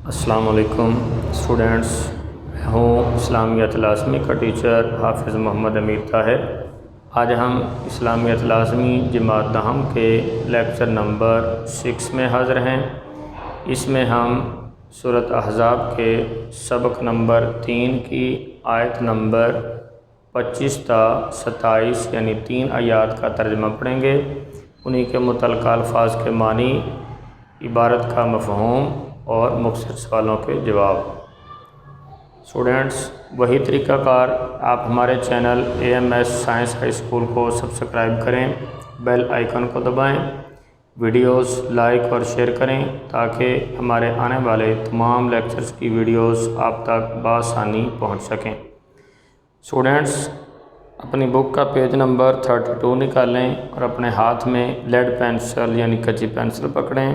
السلام علیکم اسٹوڈینٹس، میں ہوں اسلامیات لازمی کا ٹیچر حافظ محمد امیر طاہر۔ آج ہم اسلامیات لازمی جماعت دہم کے لیکچر نمبر 6 میں حاضر ہیں۔ اس میں ہم سورۃ احزاب کے سبق نمبر 3 کی آیت نمبر 25 تا 27 یعنی 3 آیات کا ترجمہ پڑھیں گے، انہی کے متعلقہ الفاظ کے معنی، عبارت کا مفہوم اور مختصر سوالوں کے جواب۔ اسٹوڈینٹس، وہی طریقہ کار آپ ہمارے channel AMS science high school کو سبسکرائب کریں، بیل آئیکن کو دبائیں، ویڈیوز لائک اور شیئر کریں تاکہ ہمارے آنے والے تمام لیکچرز کی ویڈیوز آپ تک بآسانی پہنچ سکیں۔ اسٹوڈینٹس، اپنی بک کا پیج نمبر 32 نکالیں اور اپنے ہاتھ میں لیڈ پینسل یعنی کچی پینسل پکڑیں۔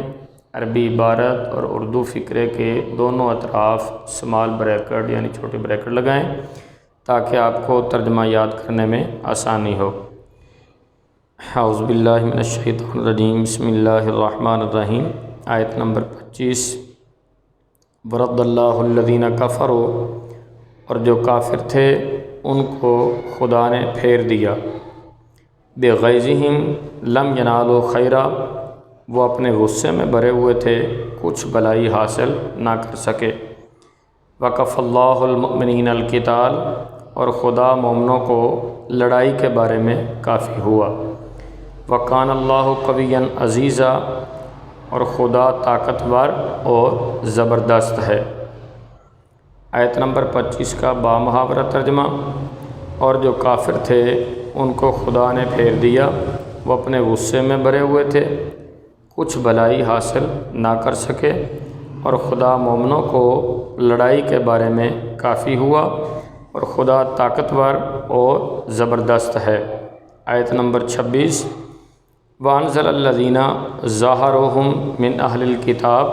عربی عبارت اور اردو فقرے کے دونوں اطراف اسمال بریکٹ یعنی چھوٹی بریکٹ لگائیں تاکہ آپ کو ترجمہ یاد کرنے میں آسانی ہو۔ اعوذ باللہ من الشیطان الرجیم، بسم اللہ الرحمن الرحیم۔ آیت نمبر 25۔ ورد اللہ الذین کفروا، اور جو کافر تھے ان کو خدا نے پھیر دیا۔ بغیظہم لم ینالوا خیرا، وہ اپنے غصے میں بھرے ہوئے تھے، کچھ بھلائی حاصل نہ کر سکے۔ وکفی اللہ المؤمنین القتال، اور خدا مومنوں کو لڑائی کے بارے میں کافی ہوا۔ وکان اللہ قویا عزیزا، اور خدا طاقتور اور زبردست ہے۔ آیت نمبر 25 کا بامحاورہ ترجمہ۔ اور جو کافر تھے ان کو خدا نے پھیر دیا، وہ اپنے غصے میں بھرے ہوئے تھے، کچھ بھلائی حاصل نہ کر سکے، اور خدا مومنوں کو لڑائی کے بارے میں کافی ہوا، اور خدا طاقتور اور زبردست ہے۔ آیت نمبر 26۔ وَأَنزَلَ الَّذِينَ ظَاهَرُوهُم مِّنْ أَهْلِ الْكِتَابِ،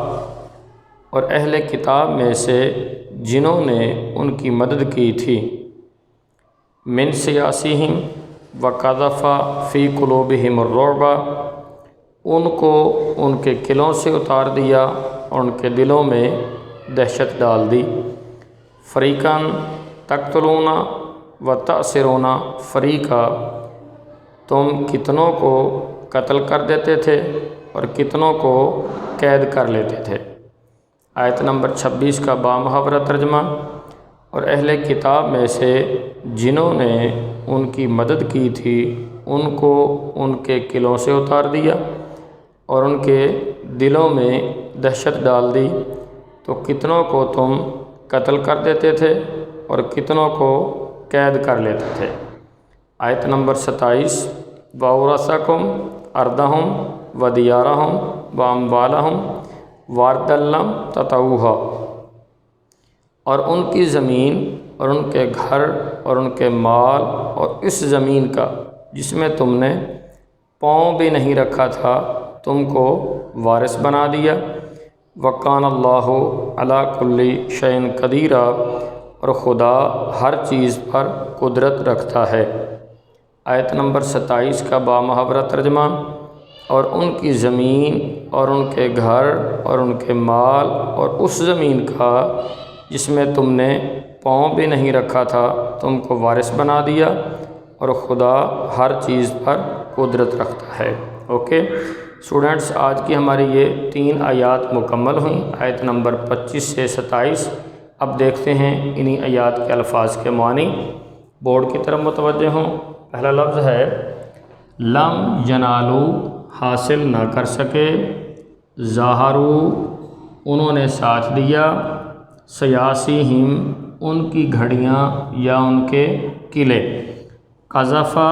اور اہل کتاب میں سے جنہوں نے ان کی مدد کی تھی، مِن سیاسیہم وَقَذَفَ فِی قُلُوبِہِمُ الرُّعْبَ، ان کو ان کے قلعوں سے اتار دیا اور ان کے دلوں میں دہشت ڈال دی۔ فریقاً تقتلون وتأسرون فریقا، تم کتنوں کو قتل کر دیتے تھے اور کتنوں کو قید کر لیتے تھے۔ آیت نمبر 26 کا بامحاورہ ترجمہ۔ اور اہل کتاب میں سے جنہوں نے ان کی مدد کی تھی ان کو ان کے قلعوں سے اتار دیا اور ان کے دلوں میں دہشت ڈال دی، تو کتنوں کو تم قتل کر دیتے تھے اور کتنوں کو قید کر لیتے تھے۔ آیت نمبر 27۔ وَأَوْرَثَكُمْ أَرْضَهُمْ وَدِيَارَهُمْ وَأَمْوَالَهُمْ وَأَرْضًا لَّمْ تَطَئُوهَا، اور ان کی زمین اور ان کے گھر اور ان کے مال اور اس زمین کا جس میں تم نے پاؤں بھی نہیں رکھا تھا تم کو وارث بنا دیا۔ وَكَانَ اللَّهُ عَلَىٰ كُلِّ شَيْءٍ قَدِيرًا، اور خدا ہر چیز پر قدرت رکھتا ہے۔ آیت نمبر 27 کا بامحاورہ ترجمہ۔ اور ان کی زمین اور ان کے گھر اور ان کے مال اور اس زمین کا جس میں تم نے پاؤں بھی نہیں رکھا تھا تم کو وارث بنا دیا، اور خدا ہر چیز پر قدرت رکھتا ہے۔ اوکے اسٹوڈینٹس، آج کی ہماری یہ 3 آیات مکمل ہوئیں، آیت نمبر 25 سے 27۔ اب دیکھتے ہیں انہی آیات کے الفاظ کے معنی۔ بورڈ کی طرف متوجہ ہوں۔ پہلا لفظ ہے لم ینالو، حاصل نہ کر سکے، ظاہرو، انہوں نے ساتھ دیا، سیاسیہم، ان کی گھڑیاں یا ان کے قلعے، قذفا،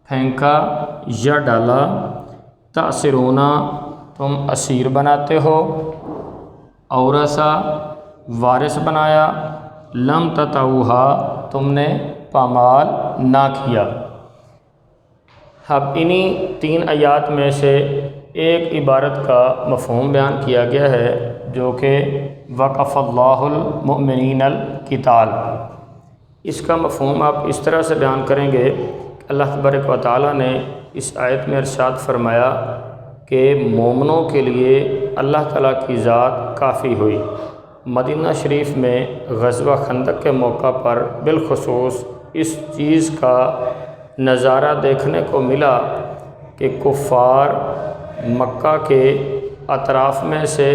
پھینکا یا ڈالا، تأسرون، تم اسیر بناتے ہو، اورثا، وارث بنایا، لم تطئوہا، تم نے پامال نہ کیا۔ اب انہی 3 آیات میں سے ایک عبارت کا مفہوم بیان کیا گیا ہے جو کہ وکفی اللہ المؤمنین القتال۔ اس کا مفہوم آپ اس طرح سے بیان کریں گے کہ اللہ تبارک و تعالیٰ نے اس آیت میں ارشاد فرمایا کہ مومنوں کے لیے اللہ تعالیٰ کی ذات کافی ہوئی۔ مدینہ شریف میں غزوہ خندق کے موقع پر بالخصوص اس چیز کا نظارہ دیکھنے کو ملا کہ کفار مکہ کے اطراف میں سے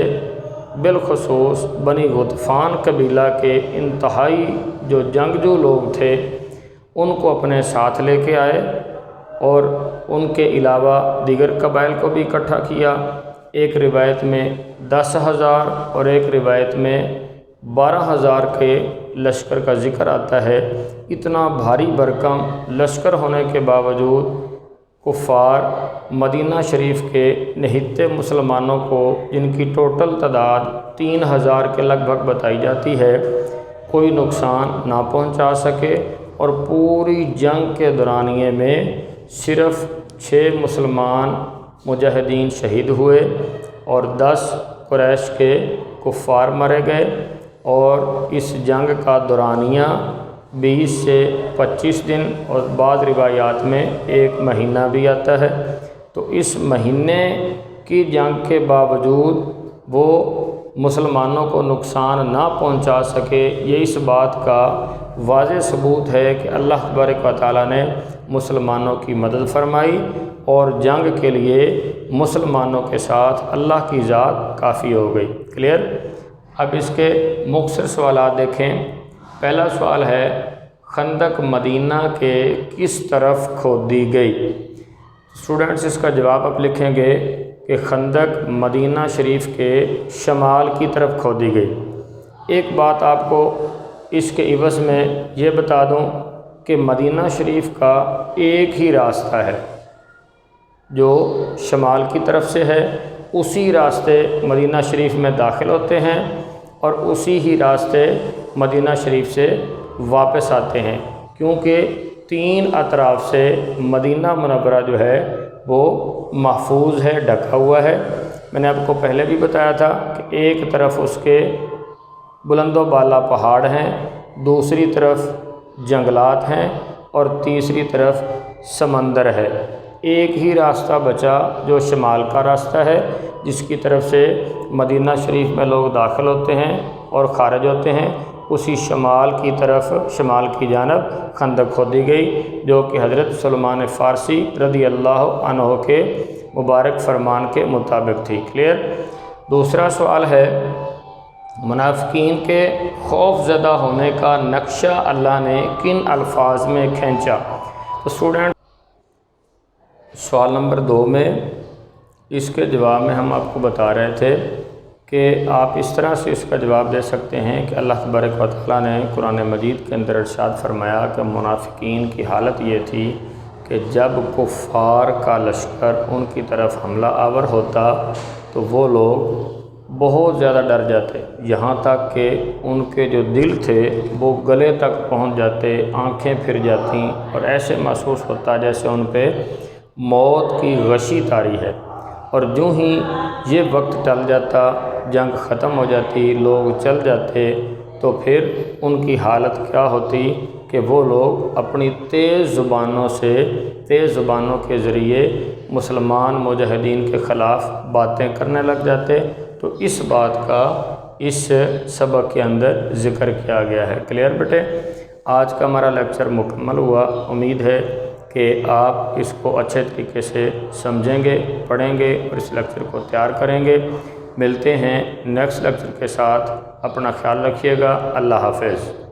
بالخصوص بنی غطفان قبیلہ کے انتہائی جو جنگجو لوگ تھے ان کو اپنے ساتھ لے کے آئے اور ان کے علاوہ دیگر قبائل کو بھی اکٹھا کیا۔ ایک روایت میں 10,000 اور ایک روایت میں 12,000 کے لشکر کا ذکر آتا ہے۔ اتنا بھاری بھرکم لشکر ہونے کے باوجود کفار مدینہ شریف کے نہتے مسلمانوں کو، جن کی ٹوٹل تعداد 3,000 کے لگ بھگ بتائی جاتی ہے، کوئی نقصان نہ پہنچا سکے، اور پوری جنگ کے دورانیے میں صرف 6 مسلمان مجاہدین شہید ہوئے اور 10 قریش کے کفار مرے گئے، اور اس جنگ کا دورانیہ 20 سے 25 دن اور بعض روایات میں 1 مہینہ بھی آتا ہے۔ تو اس مہینے کی جنگ کے باوجود وہ مسلمانوں کو نقصان نہ پہنچا سکے، یہ اس بات کا واضح ثبوت ہے کہ اللہ تبارک و تعالیٰ نے مسلمانوں کی مدد فرمائی اور جنگ کے لیے مسلمانوں کے ساتھ اللہ کی ذات کافی ہو گئی۔ کلیئر؟ اب اس کے مختصر سوالات دیکھیں۔ پہلا سوال ہے خندق مدینہ کے کس طرف کھودی گئی؟ اسٹوڈنٹس اس کا جواب آپ لکھیں گے کہ خندق مدینہ شریف کے شمال کی طرف کھودی گئی۔ ایک بات آپ کو اس کے عوض میں یہ بتا دوں کہ مدینہ شریف کا ایک ہی راستہ ہے جو شمال کی طرف سے ہے، اسی راستے مدینہ شریف میں داخل ہوتے ہیں اور اسی ہی راستے مدینہ شریف سے واپس آتے ہیں، کیونکہ 3 اطراف سے مدینہ منورہ جو ہے وہ محفوظ ہے، ڈھکا ہوا ہے۔ میں نے آپ کو پہلے بھی بتایا تھا کہ ایک طرف اس کے بلند و بالا پہاڑ ہیں، دوسری طرف جنگلات ہیں اور تیسری طرف سمندر ہے۔ ایک ہی راستہ بچا جو شمال کا راستہ ہے، جس کی طرف سے مدینہ شریف میں لوگ داخل ہوتے ہیں اور خارج ہوتے ہیں۔ اسی شمال کی طرف، شمال کی جانب خندق کھودی گئی، جو کہ حضرت سلمان فارسی رضی اللہ عنہ کے مبارک فرمان کے مطابق تھی۔ کلیئر؟ دوسرا سوال ہے منافقین کے خوف زدہ ہونے کا نقشہ اللہ نے کن الفاظ میں کھینچا؟ تو اسٹوڈنٹ سوال نمبر 2 میں اس کے جواب میں ہم آپ کو بتا رہے تھے کہ آپ اس طرح سے اس کا جواب دے سکتے ہیں کہ اللہ تبارک و تعالیٰ نے قرآن مجید کے اندر ارشاد فرمایا کہ منافقین کی حالت یہ تھی کہ جب کفار کا لشکر ان کی طرف حملہ آور ہوتا تو وہ لوگ بہت زیادہ ڈر جاتے، یہاں تک کہ ان کے جو دل تھے وہ گلے تک پہنچ جاتے، آنکھیں پھر جاتیں اور ایسے محسوس ہوتا جیسے ان پہ موت کی غشی طاری ہے۔ اور جو ہی یہ وقت ٹل جاتا، جنگ ختم ہو جاتی، لوگ چل جاتے، تو پھر ان کی حالت کیا ہوتی کہ وہ لوگ اپنی تیز زبانوں کے ذریعے مسلمان مجاہدین کے خلاف باتیں کرنے لگ جاتے۔ تو اس بات کا اس سبق کے اندر ذکر کیا گیا ہے۔ کلیئر بیٹے؟ آج کا ہمارا لیکچر مکمل ہوا۔ امید ہے کہ آپ اس کو اچھے طریقے سے سمجھیں گے، پڑھیں گے اور اس لیکچر کو تیار کریں گے۔ ملتے ہیں نیکسٹ لیکچر کے ساتھ، اپنا خیال رکھیے گا۔ اللہ حافظ۔